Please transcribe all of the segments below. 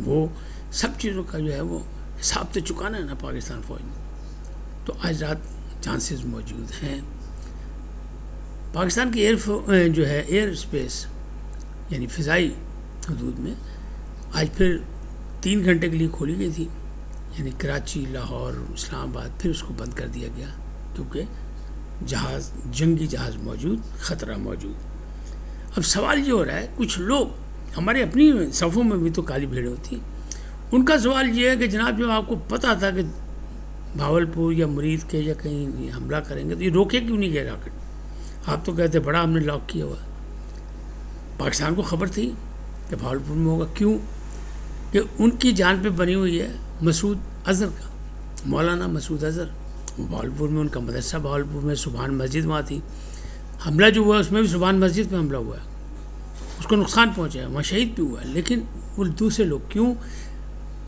وہ سب چیزوں کا جو ہے وہ حساب تو چکانا ہے نا پاکستان فوج میں. تو آج رات چانسز موجود ہیں. پاکستان کی جو ہے ایئر اسپیس یعنی فضائی حدود میں آج پھر 3 گھنٹے کے لیے کھولی گئی تھی. یعنی کراچی، لاہور، اسلام آباد پھر اس کو بند کر دیا گیا کیونکہ جنگی جہاز موجود، خطرہ موجود. اب سوال یہ ہو رہا ہے، کچھ لوگ ہمارے اپنی صفوں میں بھی تو کالی بھیڑیں ہوتی ہیں، ان کا سوال یہ ہے کہ جناب جب آپ کو پتہ تھا کہ بھاولپور یا مرید کے یا کہیں حملہ کریں گے تو یہ روکے کیوں نہیں گئے راکٹ؟ آپ تو کہتے بڑا ہم نے لاک کیا ہوا. پاکستان کو خبر تھی کہ بھاولپور میں ہوگا. کیوں؟ کہ ان کی جان پہ بنی ہوئی ہے مسعود اظہر کا، مولانا مسعود اظہر. بھاولپور میں ان کا مدرسہ، بھاولپور میں سبحان مسجد وہاں تھی. حملہ جو ہوا اس میں بھی سبحان مسجد پہ حملہ ہوا ہے، اس کو نقصان پہنچا ہے، وہاں شہید بھی ہوا ہے. لیکن وہ دوسرے لوگ کیوں؟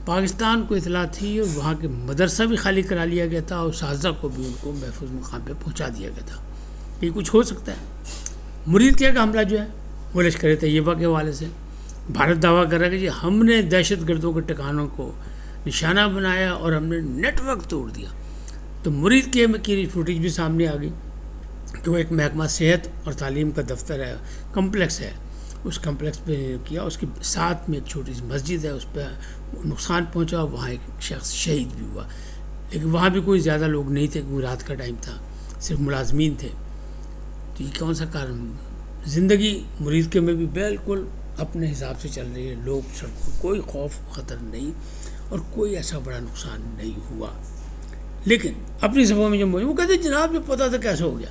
پاکستان کو اطلاع تھی اور وہاں کے مدرسہ بھی خالی کرا لیا گیا تھا اور اساتذہ کو بھی ان کو محفوظ مقام پہ پہنچا دیا گیا تھا. یہ کچھ ہو سکتا ہے. مرید کیا کا حملہ جو ہے وہ لشکر طیبہ کے حوالے سے بھارت دعویٰ کر رہا ہے کہ جی ہم نے دہشت گردوں کے ٹھکانوں کو نشانہ بنایا اور ہم نے نیٹ ورک توڑ دیا. تو مرید کی فوٹیج بھی سامنے آ گئی کہ وہ ایک محکمہ صحت اور تعلیم کا دفتر ہے، کمپلیکس ہے، اس کمپلیکس پہ کیا. اس کے ساتھ میں ایک چھوٹی سی مسجد ہے، اس پہ نقصان پہنچا، وہاں ایک شخص شہید بھی ہوا. لیکن وہاں بھی کوئی زیادہ لوگ نہیں تھے کیونکہ رات کا ٹائم تھا، صرف ملازمین تھے. تو یہ کون سا کارن؟ زندگی مرید کے میں بھی بالکل اپنے حساب سے چل رہی ہے. لوگ سڑکوں، کوئی خوف خطر نہیں اور کوئی ایسا بڑا نقصان نہیں ہوا. لیکن اپنی صفوں میں جو موجود وہ کہتے ہیں جناب جو پتہ تھا کیسے ہو گیا.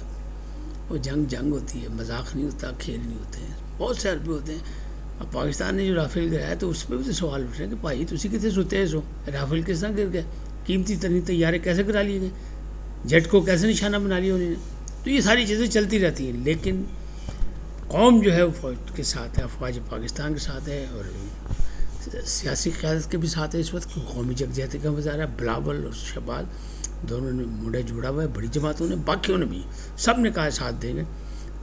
وہ جنگ ہوتی ہے، مذاق نہیں ہوتا، کھیل نہیں ہوتے ہیں، بہت سے عربے ہوتے ہیں. اب پاکستان نے جو رافیل گرایا تو اس پہ بھی تو سوال اٹھ رہے ہیں کہ بھائی تسی کتنے سوتے ہو، رافیل کس طرح گر گئے، قیمتی ترین طیارے کیسے کرا لیے گئے، جیٹ کو کیسے نشانہ بنا لیا انہوں نے. تو یہ ساری چیزیں چلتی رہتی ہیں. لیکن قوم جو ہے وہ فوج کے ساتھ ہے، افواج پاکستان کے ساتھ ہے اور سیاسی قیادت کے بھی ساتھ ہے. اس وقت قومی یکجہتی کا مظاہرہ. بلاول اور شہباز دونوں نے منڈے جوڑا ہوا ہے، بڑی جماعتوں نے، باقیوں نے بھی، سب نے کہا ساتھ دیں گے.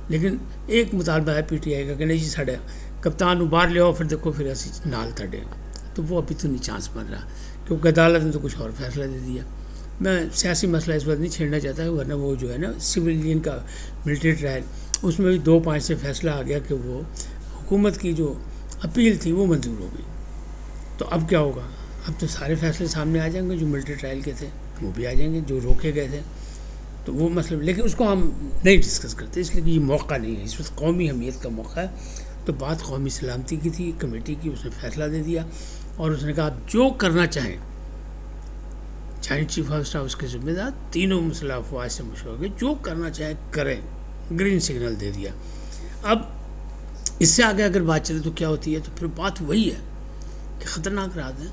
لیکن ایک مطالبہ ہے پی ٹی آئی کا کہ نہیں جی ساڑھے کپتان ابار لے آؤ، پھر دیکھو پھر ایسی نال تھڈے. تو وہ ابھی تو نہیں چانس بن رہا کیونکہ عدالت نے تو کچھ اور فیصلہ دے دیا. میں سیاسی مسئلہ اس وقت نہیں چھیڑنا چاہتا ورنہ وہ جو ہے نا سویلین کا ملٹری ٹرائل اس میں بھی 2-5 سے فیصلہ آ گیا کہ وہ حکومت کی جو اپیل تھی وہ منظور ہو گئی. تو اب کیا ہوگا؟ اب تو سارے فیصلے سامنے آ جائیں گے جو ملٹری ٹرائل کے تھے وہ بھی آ جائیں گے، جو روکے گئے تھے. تو وہ مسئلہ، لیکن اس کو ہم نہیں ڈسکس کرتے اس لیے کہ یہ موقع نہیں ہے. اس وقت قومی اہمیت کا موقع ہے. تو بات قومی سلامتی کی تھی، کمیٹی کی، اس نے فیصلہ دے دیا اور اس نے کہا آپ جو کرنا چاہیں. جوائنٹ چیف آف اسٹاف اس کے ذمہ دار، تینوں مسلح افواج سے مشورہ کے جو کرنا چاہیں کریں، گرین سگنل دے دیا. اب اس سے آگے اگر بات چلے تو کیا ہوتی ہے؟ تو پھر بات وہی ہے کہ خطرناک رات ہے،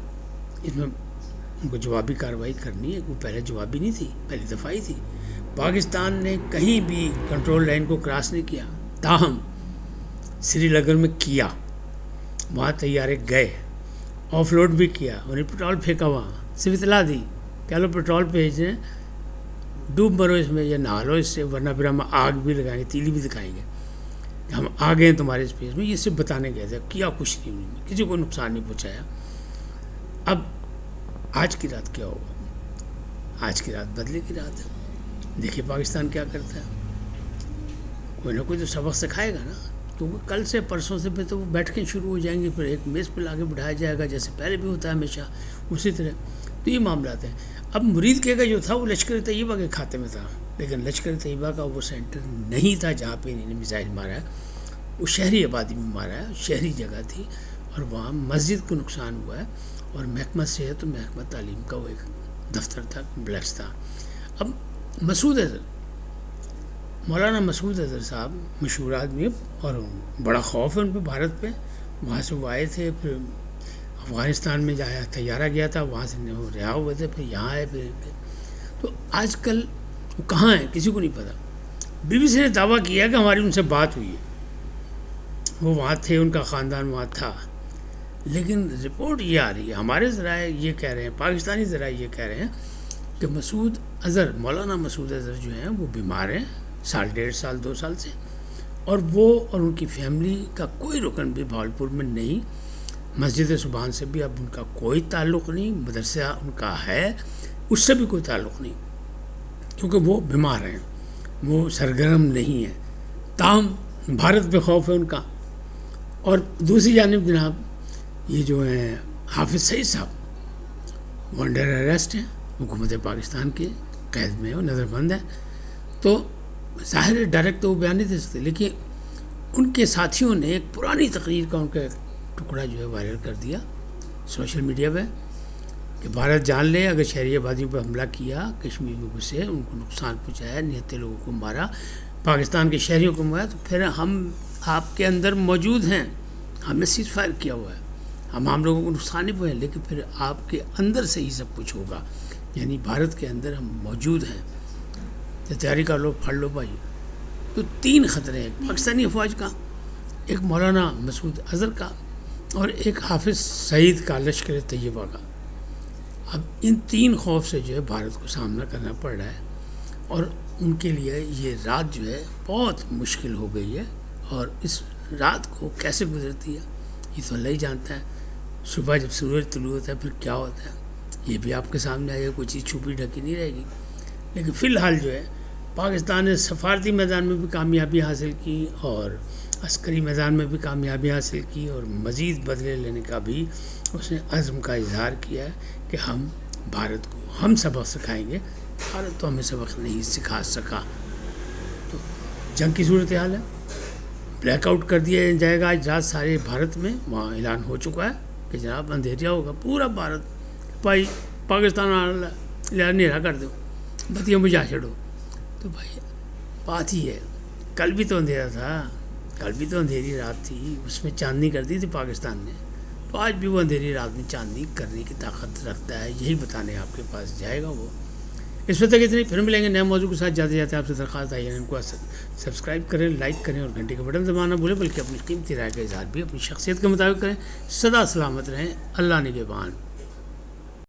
اس میں ان کو جوابی کارروائی کرنی ہے. وہ پہلے جوابی نہیں تھی، پہلی دفاعی تھی. پاکستان نے کہیں بھی کنٹرول لائن کو کراس نہیں کیا، تاہم سری نگر میں کیا. وہاں طیارے گئے، آف لوڈ بھی کیا، انہیں پٹرول پھینکا، وہاں صرف اطلاع دی کہ لو پٹرول بھیج دیں، ڈوب مرو اس میں یا نہا لو اس سے، ورنہ پھر ہم آگ بھی لگائیں گے، تیلی بھی دکھائیں گے کہ ہم آ گئے ہیں تمہارے اسپیس میں. یہ صرف بتانے گئے تھے، کیا کچھ نہیں، انہوں نے کسی کو نقصان نہیں پہنچایا. اب آج کی رات کیا ہوگا؟ آج کی رات بدلے کی رات ہے. دیکھیے پاکستان کیا کرتا ہے. کوئی نہ کوئی تو سبق سکھائے گا نا، کیونکہ کل سے پرسوں سے پھر تو وہ بیٹھکیں شروع ہو جائیں گی، پھر ایک میز پہ لاگے بٹھایا جائے گا جیسے پہلے بھی ہوتا ہے ہمیشہ اسی طرح. تو یہ معاملات ہیں. اب مرید کے کا جو تھا وہ لشکر طیبہ کے کھاتے میں تھا، لیکن لشکر طیبہ کا وہ سینٹر نہیں تھا جہاں پہ انہوں نے میزائل مارا ہے. وہ شہری آبادی میں مارا ہے، شہری جگہ تھی اور وہاں مسجد کو نقصان ہوا ہے اور محکمہ صحت اور محکمہ تعلیم کا وہ ایک دفتر تھا، کمپلیکس تھا. اب مسعود اظہر، مولانا مسعود اظہر صاحب مشہور آدمی اور بڑا خوف ہے ان پہ، بھارت پہ. وہاں سے وہ آئے تھے، پھر افغانستان میں جایا، طیارہ گیا تھا، وہاں سے وہ رہا ہوئے تھے، پھر یہاں آئے. پھر تو آج کل وہ کہاں ہیں کسی کو نہیں پتہ. بی بی سی نے دعویٰ کیا کہ ہماری ان سے بات ہوئی ہے، وہ وہاں تھے، ان کا خاندان وہاں تھا. لیکن رپورٹ یہ آ رہی ہے، ہمارے ذرائع یہ کہہ رہے ہیں، پاکستانی ذرائع یہ کہہ رہے ہیں کہ مسعود اظہر، مولانا مسعود اظہر جو ہیں وہ بیمار ہیں 1.5 سال 2 سال سے، اور وہ اور ان کی فیملی کا کوئی رکن بھی بھاولپور میں نہیں. مسجد سبحان سے بھی اب ان کا کوئی تعلق نہیں، مدرسہ ان کا ہے اس سے بھی کوئی تعلق نہیں، کیونکہ وہ بیمار ہیں، وہ سرگرم نہیں ہیں، تاہم بھارت پہ خوف ہے ان کا۔ اور دوسری جانب جناب یہ جو ہیں حافظ سعید صاحب وہ انڈر اریسٹ ہیں، حکومت پاکستان کے قید میں وہ نظر بند ہے، تو ظاہر ہے ڈائریکٹ تو وہ بیان نہیں دے سکتے، لیکن ان کے ساتھیوں نے ایک پرانی تقریر کا ان کا ٹکڑا جو ہے وائرل کر دیا سوشل میڈیا پہ کہ بھارت جان لے اگر شہری آبادیوں پہ حملہ کیا، کشمیر میں گھسے، ان کو نقصان پہنچایا، نہتے لوگوں کو مارا، پاکستان کے شہریوں کو مارا، تو پھر ہم آپ کے اندر موجود ہیں، ہم نے سیز فائر کیا ہوا ہے، ہم عام لوگوں کو نقصان نہیں پہنچے، لیکن پھر آپ کے اندر سے ہی سب کچھ ہوگا، یعنی بھارت کے اندر ہم موجود ہیں، تو تیاری کر لو، پھڑ لو بھائی۔ تو تین خطرے ہیں، ایک پاکستانی افواج کا، ایک مولانا مسعود اظہر کا، اور ایک حافظ سعید کا لشکر طیبہ کا۔ اب ان تین خوف سے جو ہے بھارت کو سامنا کرنا پڑ رہا ہے، اور ان کے لیے یہ رات جو ہے بہت مشکل ہو گئی ہے، اور اس رات کو کیسے گزرتی ہے یہ تو اللہ ہی جانتا ہے۔ صبح جب سورج طلوع ہوتا ہے پھر کیا ہوتا ہے یہ بھی آپ کے سامنے آئے گا، کوئی چیز چھپی ڈھکی نہیں رہے گی۔ لیکن فی الحال جو ہے پاکستان نے سفارتی میدان میں بھی کامیابی حاصل کی، اور عسکری میدان میں بھی کامیابی حاصل کی، اور مزید بدلے لینے کا بھی اس نے عزم کا اظہار کیا ہے کہ ہم بھارت کو ہم سبق سکھائیں گے، بھارت تو ہمیں سبق نہیں سکھا سکا۔ تو جنگ کی صورتحال ہے، بلیک آؤٹ کر دیا جائے گا آج رات سارے بھارت میں، وہاں اعلان ہو چکا ہے کہ جناب اندھیریا ہوگا پورا بھارت، بھائی پاکستان اندھیرا کر دو، بتیاں بجھا چھڑو۔ تو بھائی بات ہی ہے، کل بھی تو اندھیرا تھا، کل بھی تو اندھیری رات تھی، اس میں چاندنی کر دی تھی پاکستان نے، تو آج بھی وہ اندھیری رات میں چاندنی کرنے کی طاقت رکھتا ہے، یہی بتانے آپ کے پاس جائے گا وہ۔ اس وقت تک اتنی، پھر ملیں گے نئے موضوع کے ساتھ۔ جاتے جاتے آپ سے درخواست آئی ہے ان کو سبسکرائب کریں، لائک کریں اور گھنٹی کا بٹن دبانا بھولیں، بلکہ اپنی قیمتی رائے کا اظہار بھی اپنی شخصیت کے مطابق کریں۔ سدا سلامت رہیں، اللہ نگہبان۔